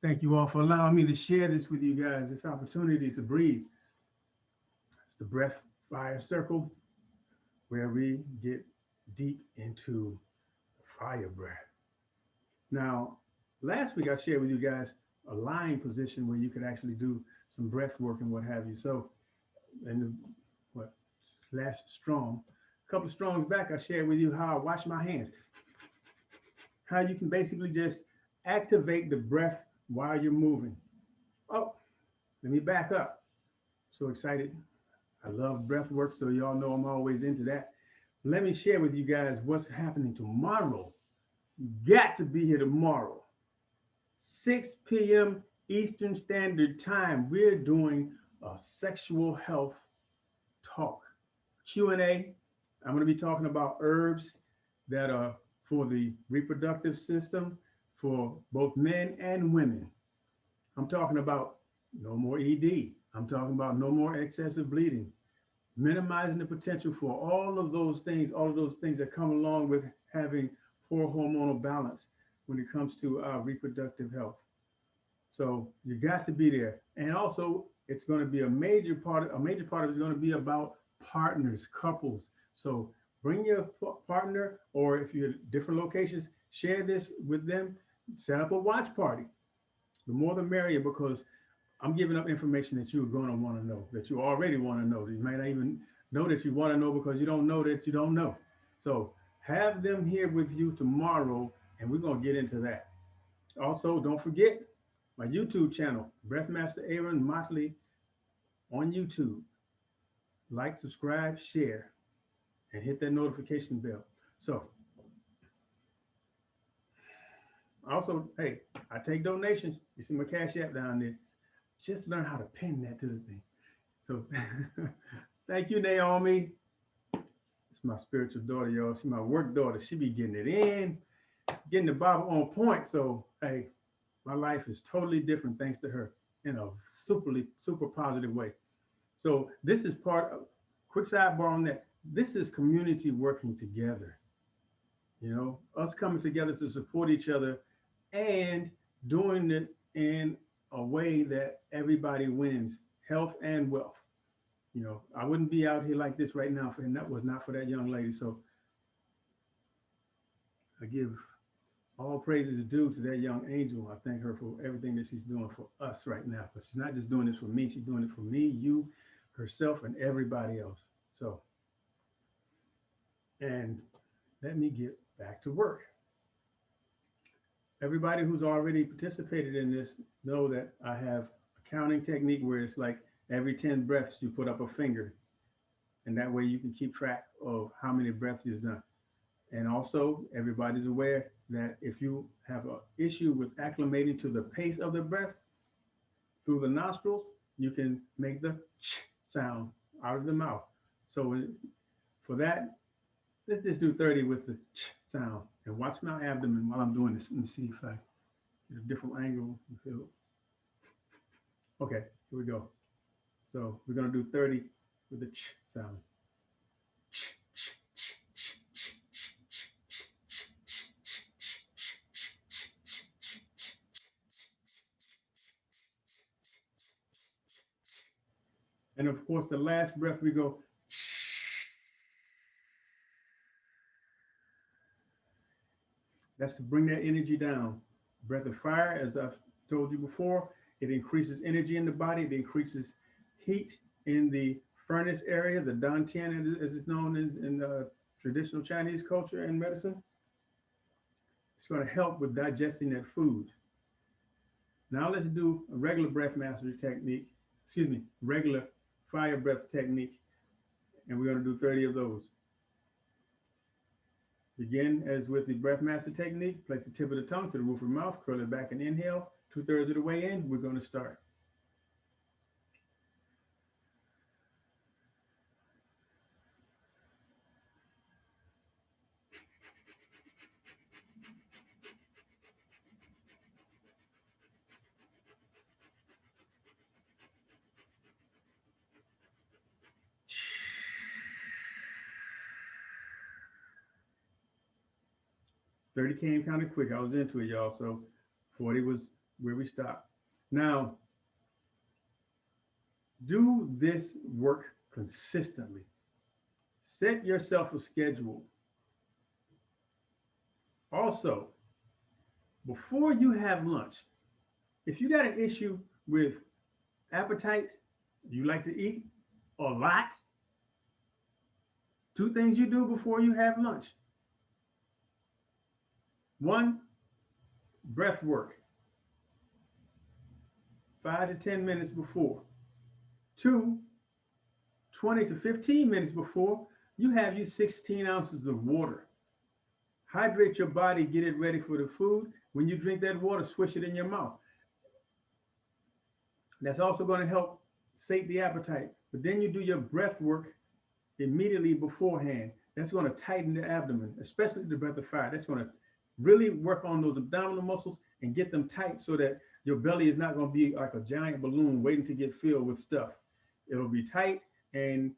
Thank you all for allowing me to share this with you guys, this opportunity to breathe. It's the breath fire circle where we get deep into fire breath. Now, last week I shared with you guys a lying position where you could actually do some breath work and what have you. So, and what last strong, a couple of strongs back, I shared with you how I wash my hands, how you can basically just activate the breath while you're moving. Oh, let me back up. So excited. I love breath work, so y'all know I'm always into that. Let me share with you guys what's happening tomorrow. You got to be here tomorrow. 6 p.m. Eastern Standard Time. We're doing a sexual health talk. Q&A. I'm going to be talking about herbs that are for the reproductive system for both men and women. I'm talking about no more ED. I'm talking about no more excessive bleeding, minimizing the potential for all of those things that come along with having poor hormonal balance when it comes to our reproductive health. So you got to be there. And also it's going to be a major part of it is going to be about partners, couples. So bring your partner, or if you're at different locations, share this with them, set up a watch party. The more the merrier, because I'm giving up information that you're going to want to know, that you already want to know. You might not even know that you want to know because you don't know that you don't know. So have them here with you tomorrow, and we're going to get into that. Also, don't forget my YouTube channel, Breathmaster Aaron Motley on YouTube. Like, subscribe, share, and hit that notification bell. So also, hey, I take donations. You see my Cash App down there. Just learn how to pin that to the thing. So thank you, Naomi. It's my spiritual daughter, y'all. She's my work daughter. She be getting it in, getting the Bible on point. So, hey, my life is totally different thanks to her in a super positive way. So this is part of, quick sidebar on that. This is community working together. You know, us coming together to support each other and doing it in a way that everybody wins, health and wealth. You know, I wouldn't be out here like this right now, and that was not for that young lady. So I give all praises due to that young angel. I thank her for everything that she's doing for us right now. But she's not just doing this for me, she's doing it for me, you, herself, and everybody else. So, and let me get back to work. Everybody who's already participated in this know that I have a counting technique where it's like every 10 breaths you put up a finger, and that way you can keep track of how many breaths you've done. And also, everybody's aware that if you have an issue with acclimating to the pace of the breath through the nostrils, you can make the ch sound out of the mouth. So for that, let's just do 30 with the ch sound and watch my abdomen while I'm doing this. Let me see if I get a different angle. Okay, here we go. So we're going to do 30 with the ch sound. And of course, the last breath we go. That's to bring that energy down. Breath of fire, as I've told you before, it increases energy in the body. It increases heat in the furnace area, the dantian, as it's known in traditional Chinese culture and medicine. It's going to help with digesting that food. Now let's do a regular breath mastery technique, regular fire breath technique, and we're going to do 30 of those. Begin as with the breath master technique. Place the tip of the tongue to the roof of the mouth, curl it back and inhale. 2/3 of the way in, we're going to start. 30 came kind of quick. I was into it, y'all. So 40 was where we stop. Now, do this work consistently. Set yourself a schedule. Also, before you have lunch, if you got an issue with appetite, you like to eat a lot, two things you do before you have lunch. One, breath work, 5 to 10 minutes before. Two, 20 to 15 minutes before, you have you 16 ounces of water. Hydrate your body, get it ready for the food. When you drink that water, swish it in your mouth. That's also going to help sate the appetite. But then you do your breath work immediately beforehand. That's going to tighten the abdomen, especially the breath of fire. That's going to really work on those abdominal muscles and get them tight so that your belly is not going to be like a giant balloon waiting to get filled with stuff. It'll be tight, and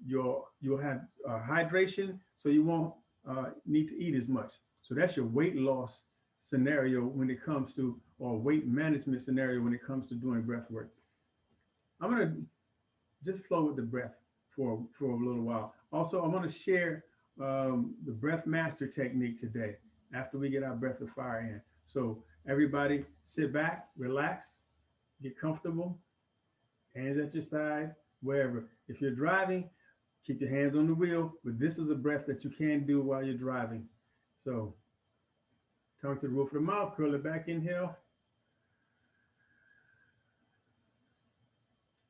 you'll have hydration, so you won't need to eat as much. So that's your weight loss scenario when it comes to, or weight management scenario when it comes to doing breath work. I'm going to just flow with the breath for a little while. Also, I want to share the breath master technique today after we get our breath of fire in. So everybody sit back, relax, get comfortable, hands at your side, wherever. If you're driving, keep your hands on the wheel, but this is a breath that you can do while you're driving. So tongue to the roof of the mouth, curl it back, inhale.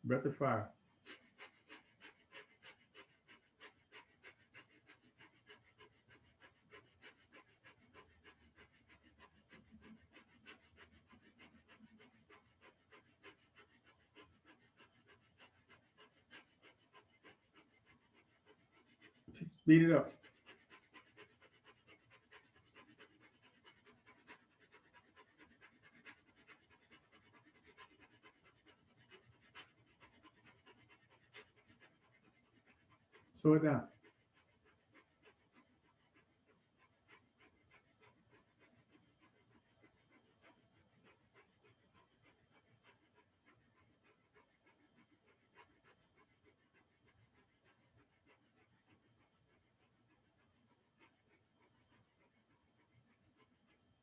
Breath of fire. Speed it up. Slow it down.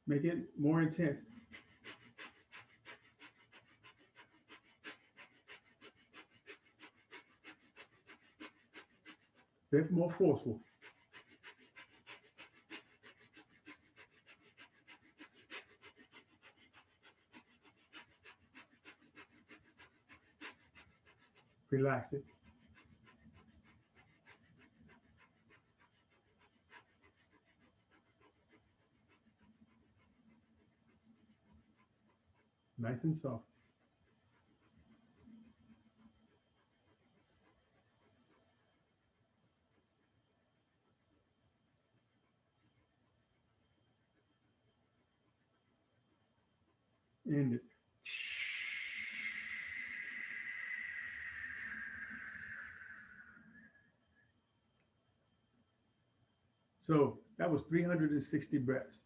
Make it more intense. Bit more forceful. Relax it. Nice and soft. End it. So that was 360 breaths.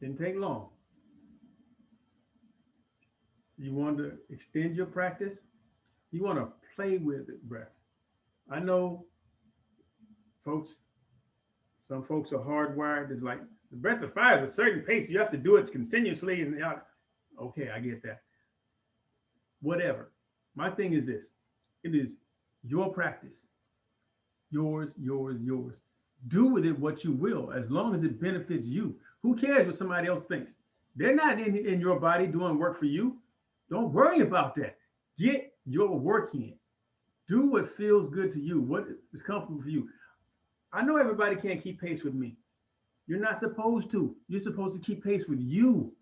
Didn't take long. You want to extend your practice? You want to play with it, breath. I know folks, some folks are hardwired. It's like the breath of fire is a certain pace. You have to do it continuously. And okay, I get that. Whatever. My thing is this. It is your practice. Yours, yours, yours. Do with it what you will, as long as it benefits you. Who cares what somebody else thinks? They're not in your body doing work for you. Don't worry about that. Get your work in. Do what feels good to you, what is comfortable for you. I know everybody can't keep pace with me. You're not supposed to. You're supposed to keep pace with you.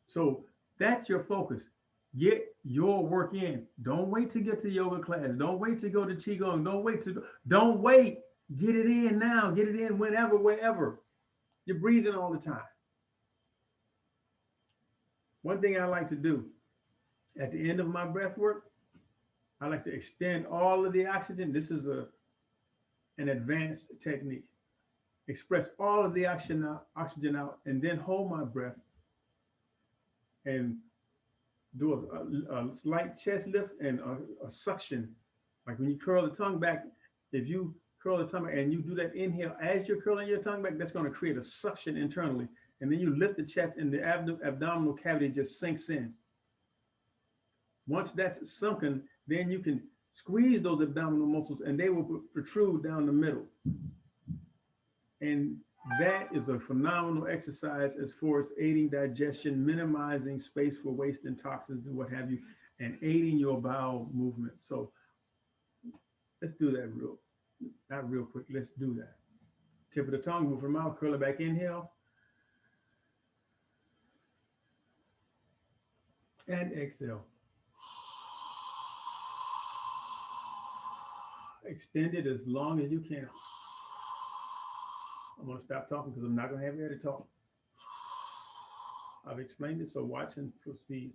So that's your focus. Get your work in. Don't wait to get to yoga class. Don't wait to go to qigong. Don't wait. Get it in now. Get it in whenever, wherever. You're breathing all the time. One thing I like to do at the end of my breath work, I like to extend all of the oxygen. This is an advanced technique. express all of the oxygen out, and then hold my breath and do a slight chest lift and a suction. Like when you curl the tongue back, if you curl the tongue back and you do that inhale as you're curling your tongue back, that's going to create a suction internally. And then you lift the chest and the abdominal cavity just sinks in. Once that's sunken, then you can squeeze those abdominal muscles and they will protrude down the middle. And that is a phenomenal exercise as far as aiding digestion, minimizing space for waste and toxins and what have you, and aiding your bowel movement. So let's do that not real quick. Let's do that. Tip of the tongue, move from the mouth, curl it back, inhale. And exhale. Extend it as long as you can. I'm going to stop talking because I'm not going to have you to talk. I've explained it, so watch and proceed.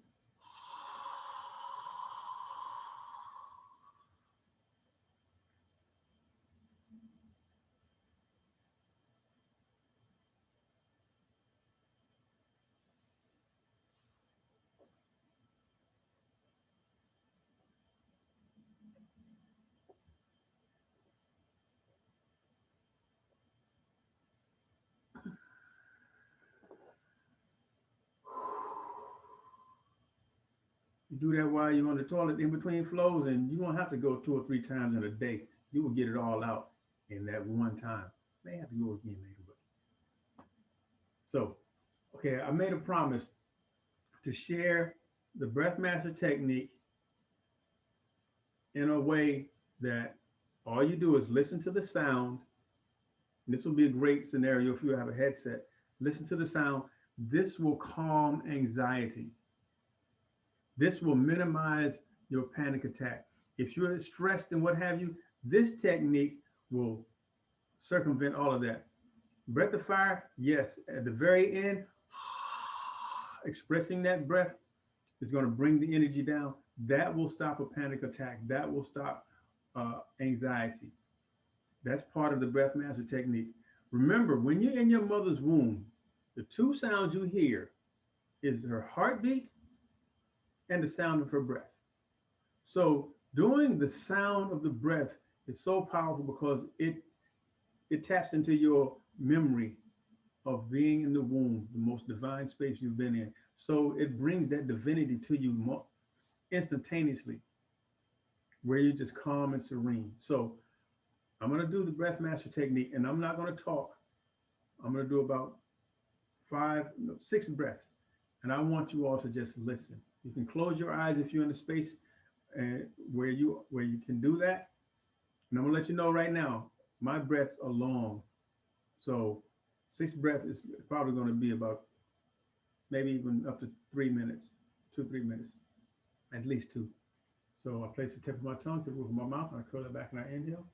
You do that while you're on the toilet in between flows, and you won't have to go 2 or 3 times in a day. You will get it all out in that one time. May have to go again later, but so okay, I made a promise to share the breath master technique in a way that all you do is listen to the sound. And this will be a great scenario if you have a headset. Listen to the sound. This will calm anxiety. This will minimize your panic attack. If you're stressed and what have you, this technique will circumvent all of that. Breath of fire, yes. At the very end, expressing that breath is going to bring the energy down. That will stop a panic attack. That will stop anxiety. That's part of the breath master technique. Remember, when you're in your mother's womb, the 2 sounds you hear is her heartbeat and the sound of her breath. So doing the sound of the breath is so powerful because it taps into your memory of being in the womb, the most divine space you've been in. So it brings that divinity to you instantaneously, where you're just calm and serene. So I'm going to do the breath master technique, and I'm not going to talk. I'm going to do about 6 breaths, and I want you all to just listen. You can close your eyes if you're in a space where you can do that. And I'm going to let you know right now, my breaths are long. So 6 breaths is probably going to be about maybe even up to 3 minutes, 2-3 minutes, at least 2. So I place the tip of my tongue to the roof of my mouth, and I curl it back and I inhale.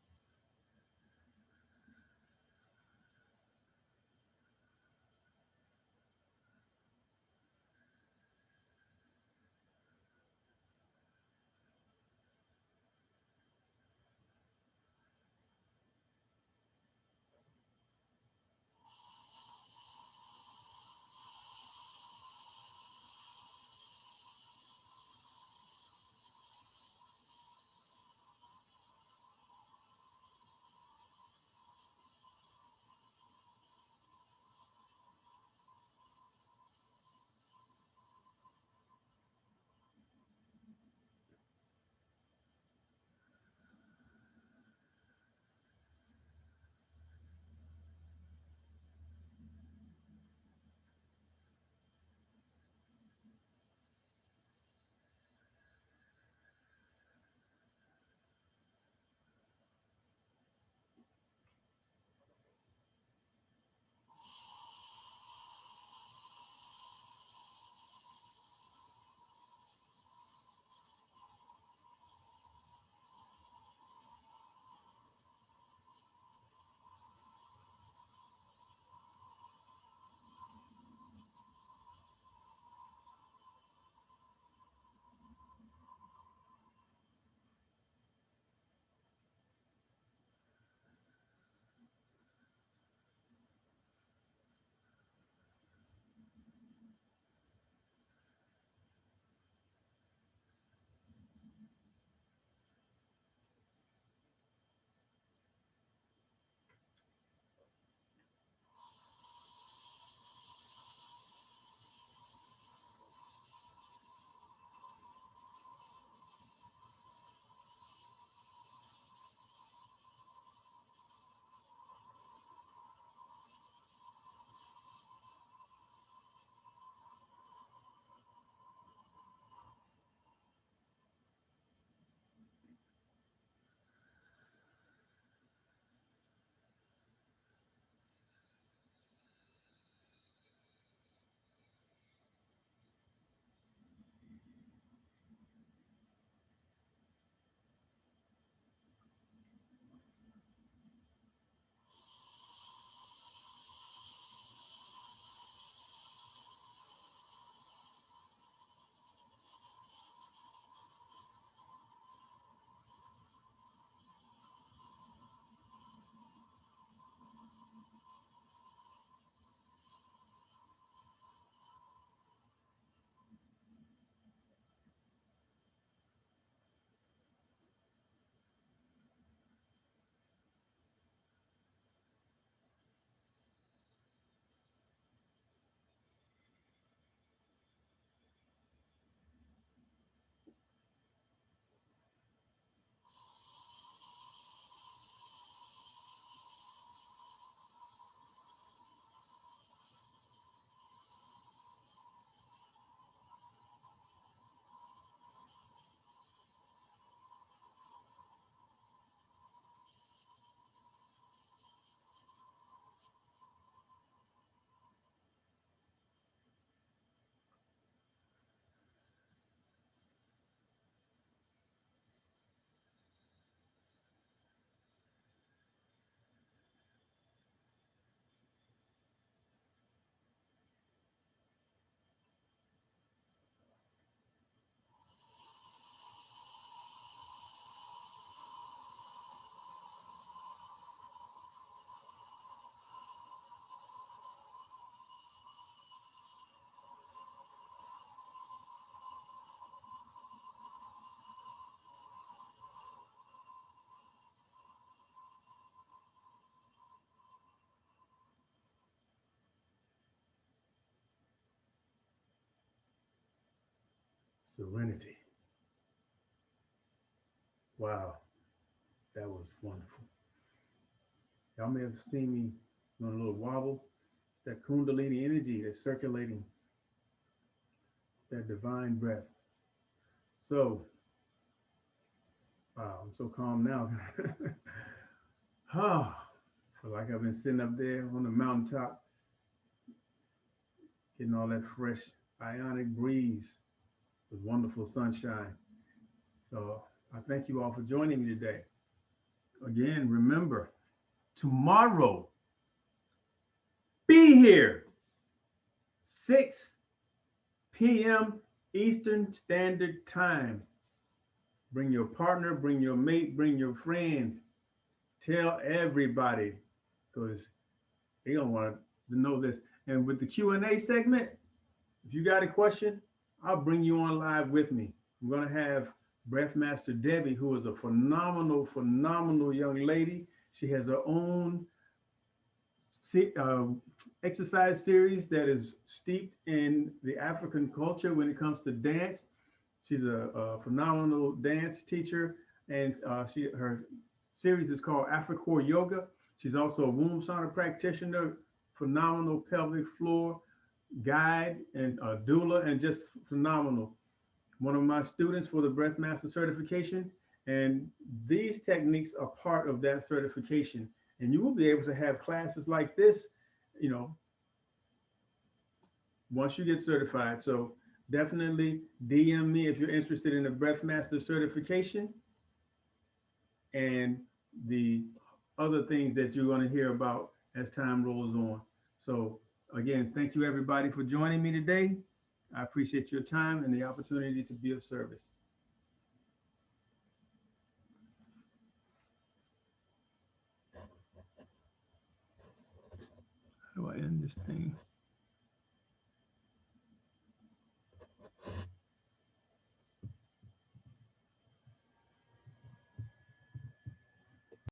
serenity. Wow, that was wonderful. Y'all may have seen me doing a little wobble. It's that Kundalini energy that's circulating, that divine breath. So, wow, I'm so calm now. Ah, feel like I've been sitting up there on the mountaintop, getting all that fresh ionic breeze with wonderful sunshine. So I thank you all for joining me today. Again, remember, tomorrow, be here, 6 p.m. Eastern Standard Time. Bring your partner, bring your mate, bring your friend. Tell everybody because they don't want to know this. And with the Q&A segment, if you got a question, I'll bring you on live with me. I'm going to have Breathmaster Debbie, who is a phenomenal, phenomenal young lady. She has her own exercise series that is steeped in the African culture when it comes to dance. She's a phenomenal dance teacher, and her series is called AfriCore Yoga. She's also a womb sauna practitioner, phenomenal pelvic floor guide, and a doula, and just phenomenal. One of my students for the Breathmaster certification, and these techniques are part of that certification. And you will be able to have classes like this, you know, once you get certified. So definitely DM me if you're interested in the Breathmaster certification and the other things that you're going to hear about as time rolls on. So again, thank you everybody for joining me today. I appreciate your time and the opportunity to be of service. How do I end this thing?